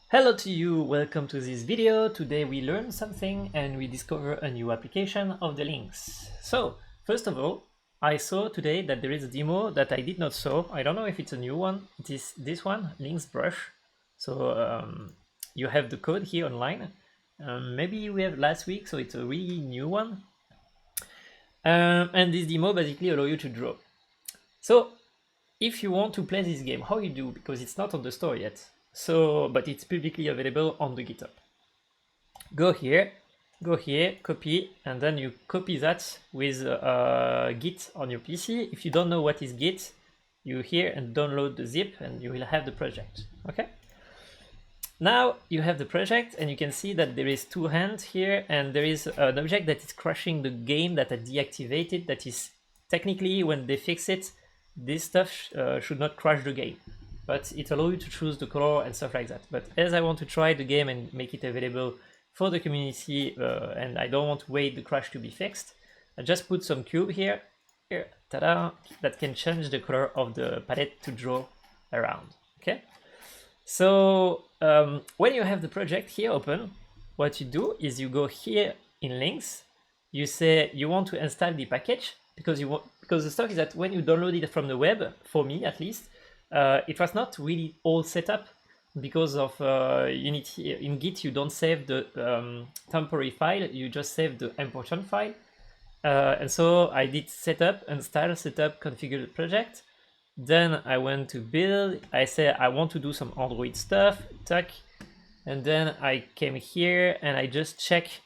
Hello to you, welcome to this video. Today we learn something and we discover a new application of the Lynx. So, first of all, I saw today that there is a demo that I did not saw. I don't know if it's a new one. It is this one, Lynx brush. So you have the code here online. Maybe we have last week, so it's a really new one. And this demo basically allows you to draw. So if you want to play this game, how you do? Because it's not on the store yet. So, but it's publicly available on the GitHub. Go here, copy, and then you copy that with Git on your PC. If you don't know what is Git, you here and download the zip and you will have the project, okay? Now you have the project and you can see that there is two hands here and there is an object that is crashing the game that I deactivated. That is technically when they fix it, this stuff should not crash the game, but it allows you to choose the color and stuff like that. But as I want to try the game and make it available for the community and I don't want to wait the crash to be fixed, I just put some cube here, ta-da, that can change the color of the palette to draw around, okay? So when you have the project here open, what you do is you go here in Lynx, you say you want to install the package, because the stuff is that when you download it from the web, for me at least, it was not really all set up because of Unity. In Git you don't save the temporary file, you just save the important file. And so I did setup, install, setup, configure the project. Then I went to build, I say I want to do some Android stuff, tuck, and then I came here and I just check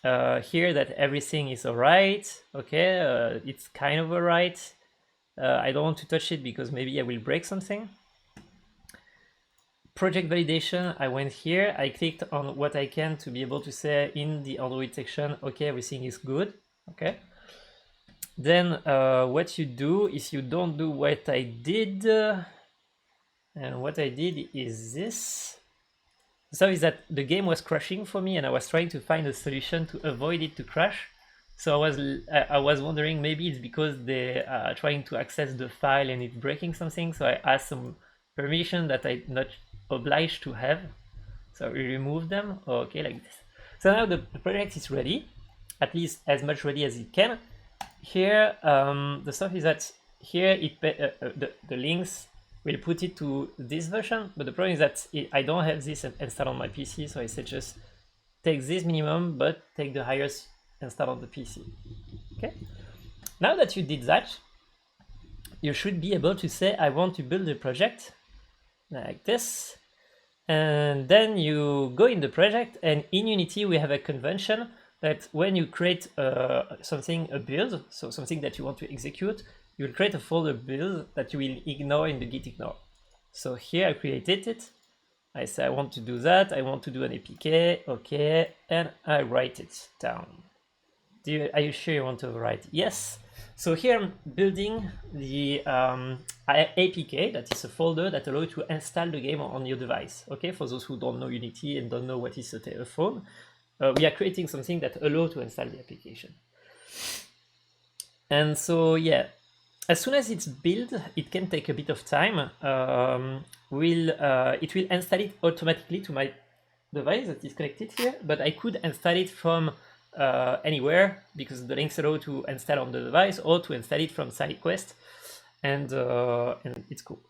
here that everything is alright, okay, it's kind of alright. I don't want to touch it because maybe I will break something. Project validation, I went here, I clicked on what I can to be able to say in the Android section, okay, everything is good, okay. Then what you do is you don't do what I did, and what I did is this. So is that the game was crashing for me and I was trying to find a solution to avoid it to crash. So I was wondering maybe it's because they are trying to access the file and it's breaking something. So I asked some permission that I'm not obliged to have. So we remove them, okay, like this. So now the project is ready, at least as much ready as it can. Here, the stuff is that here the Lynx will put it to this version, but the problem is that I don't have this installed on my PC, so I said just take this minimum, but take the highest installed on the PC. Okay. Now that you did that, you should be able to say I want to build a project like this, and then you go in the project, and in Unity we have a convention that when you create a build, so something that you want to execute, you will create a folder build that you will ignore in the git ignore. So here I created it. I say I want to do that. I want to do an APK, okay, and I write it down. Are you sure you want to write? Yes. So here I'm building the APK, that is a folder that allows you to install the game on your device. Okay, for those who don't know Unity and don't know what is a telephone. We are creating something that allows to install the application. And so, yeah, as soon as it's built, it can take a bit of time. It will install it automatically to my device that is connected here, but I could install it from anywhere because the Lynx allows to install on the device or to install it from SideQuest, and it's cool.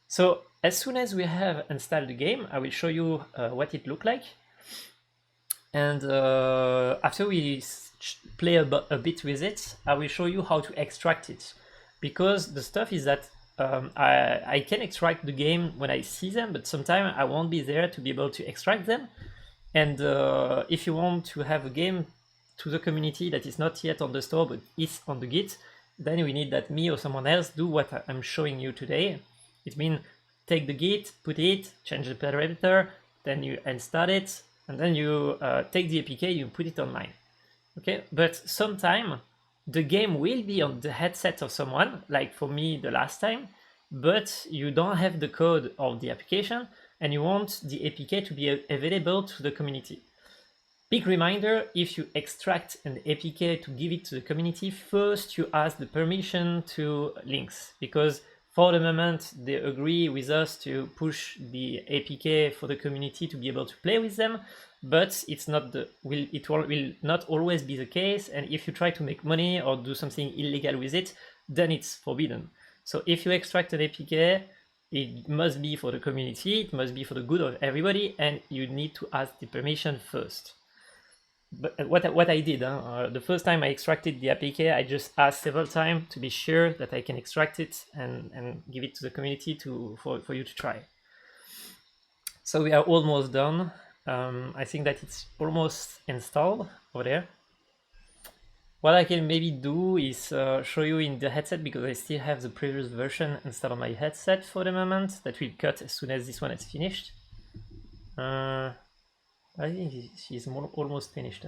So as soon as we have installed the game, I will show you what it looks like. And after we play a bit with it, I will show you how to extract it. Because the stuff is that I can extract the game when I see them, but sometimes I won't be there to be able to extract them. And if you want to have a game to the community that is not yet on the store, but is on the Git, then we need that me or someone else do what I'm showing you today. It means take the Git, put it, change the parameter, then you install it, and then you take the APK, you put it online. Okay, but sometime the game will be on the headset of someone, like for me the last time, but you don't have the code of the application and you want the APK to be available to the community. Big reminder, if you extract an APK to give it to the community, first you ask the permission to Lynx, because for the moment, they agree with us to push the APK for the community to be able to play with them, but it's not will not always be the case. And if you try to make money or do something illegal with it, then it's forbidden. So if you extract an APK, it must be for the community, it must be for the good of everybody, and you need to ask the permission first. But what I did, the first time I extracted the APK, I just asked several times to be sure that I can extract it and give it to the community for you to try. So we are almost done. I think that it's almost installed over there. What I can maybe do is show you in the headset, because I still have the previous version installed on my headset for the moment. That will cut as soon as this one is finished. I think she's almost finished.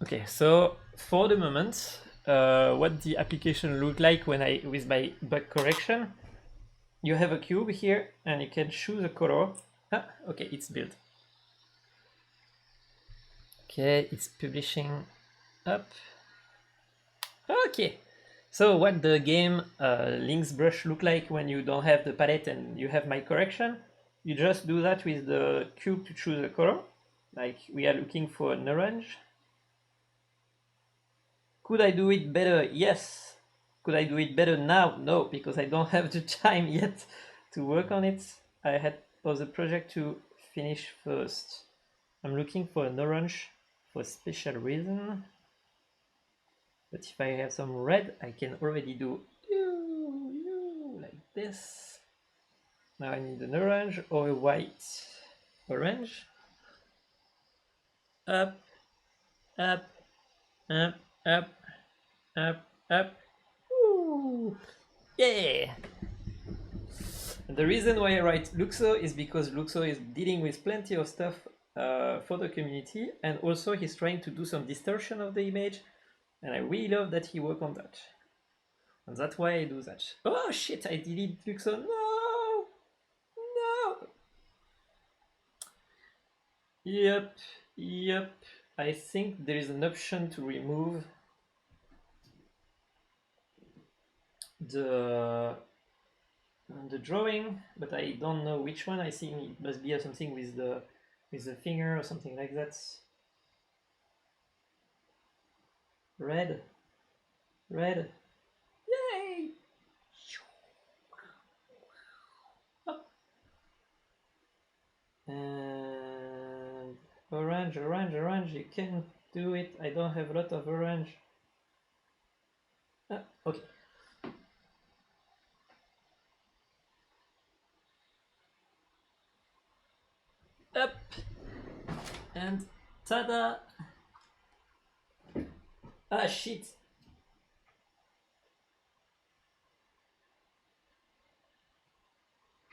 Okay, so for the moment, what the application looked like with my bug correction, you have a cube here and you can choose a color. Okay, it's built. Okay, it's publishing up. Okay, so what the game Lynx brush look like when you don't have the palette and you have my correction, you just do that with the cube to choose a color. Like we are looking for an orange. Could I do it better? Yes. Could I do it better now? No, because I don't have the time yet to work on it. I had other project to finish first. I'm looking for an orange for a special reason. But if I have some red, I can already do like this. Now I need an orange or a white. Orange. Up, up, up, up, up, up. Ooh, yeah! And the reason why I write Luxo is because Luxo is dealing with plenty of stuff for the community, and also he's trying to do some distortion of the image, and I really love that he worked on that. And that's why I do that. Oh shit, I deleted Luxo. No! No! Yep. I think there is an option to remove the drawing, but I don't know which one. I think it must be something with the finger or something like that. Red, yay! Oh. And orange. You can do it. I don't have a lot of orange. Okay. Up and tada! Ah shit!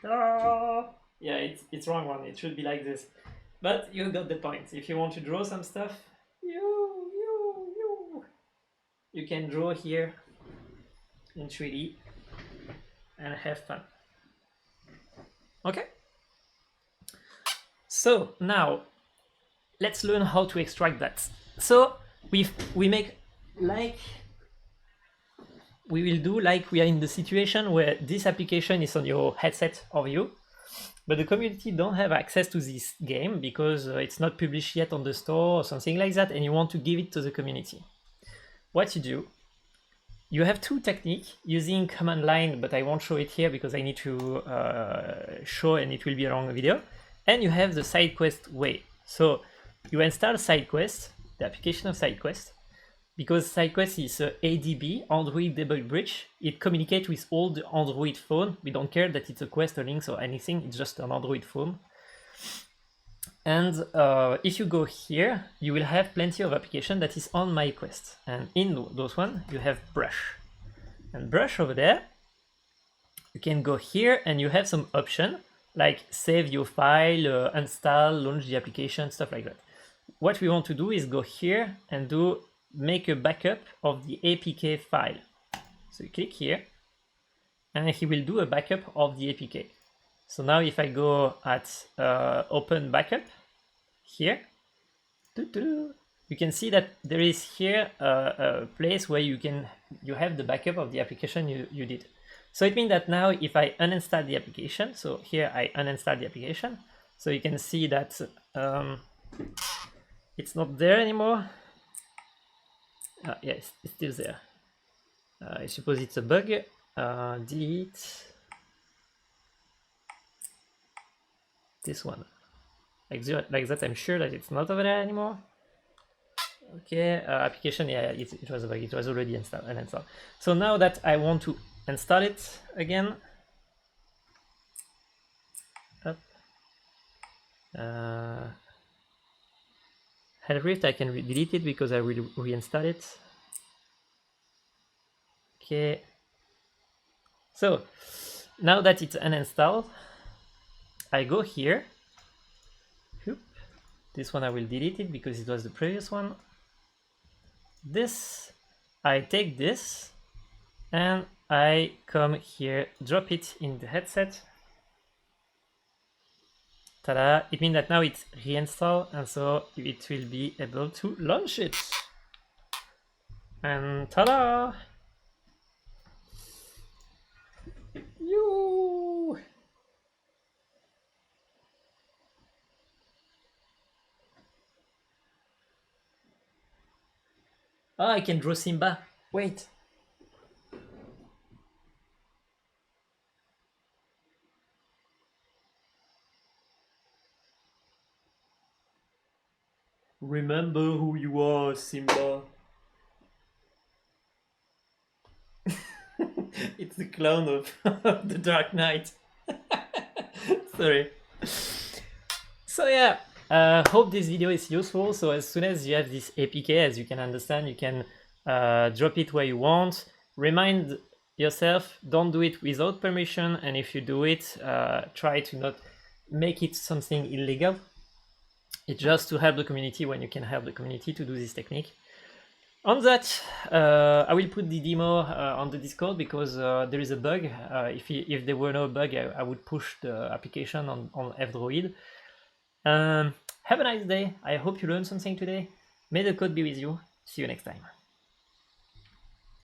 Oh, yeah, it's wrong one. It should be like this. But you got the point. If you want to draw some stuff, you can draw here in 3D and have fun. Okay. So now let's learn how to extract that. So we make like we will do like we are in the situation where this application is on your headset of you, but the community don't have access to this game because it's not published yet on the store or something like that, and you want to give it to the community. What you do, you have two techniques using command line, but I won't show it here because I need to show and it will be a long video. And you have the SideQuest way. So you install SideQuest, the application of SideQuest, because SideQuest is a ADB, Android Debug Bridge. It communicates with all the Android phone. We don't care that it's a Quest or Lynx or anything. It's just an Android phone. And if you go here, you will have plenty of application that is on my Quest. And in those one, you have Brush. And Brush over there, you can go here and you have some option like save your file, install, launch the application, stuff like that. What we want to do is go here and make a backup of the APK file. So you click here and he will do a backup of the APK. So now if I go at open backup here, you can see that there is here a place where you can you have the backup of the application you did. So it means that now if I uninstall the application, so here I uninstall the application, so you can see that it's not there anymore. Yeah, it's still there. I suppose it's a bug. Delete this one. Like that, I'm sure that it's not over there anymore. Okay, application, yeah, it was a bug. It was already uninstalled. So now that I want to install it again, up, Helrift, I can delete it because I will reinstall it. Okay. So now that it's uninstalled, I go here. This one I will delete it because it was the previous one. This, I take this and I come here, drop it in the headset. Ta-da! It means that now it's reinstalled, and so it will be able to launch it. And ta-da! You. Oh, I can draw Simba. Wait. Remember who you are, Simba. It's the clown of the Dark Knight. Sorry. So yeah, hope this video is useful. So as soon as you have this APK, as you can understand, you can drop it where you want. Remind yourself, don't do it without permission, and if you do it, try to not make it something illegal. It's just to help the community when you can help the community to do this technique. On that, I will put the demo on the Discord because there is a bug. If there were no bug, I would push the application on F-Droid. Have a nice day. I hope you learned something today. May the code be with you. See you next time.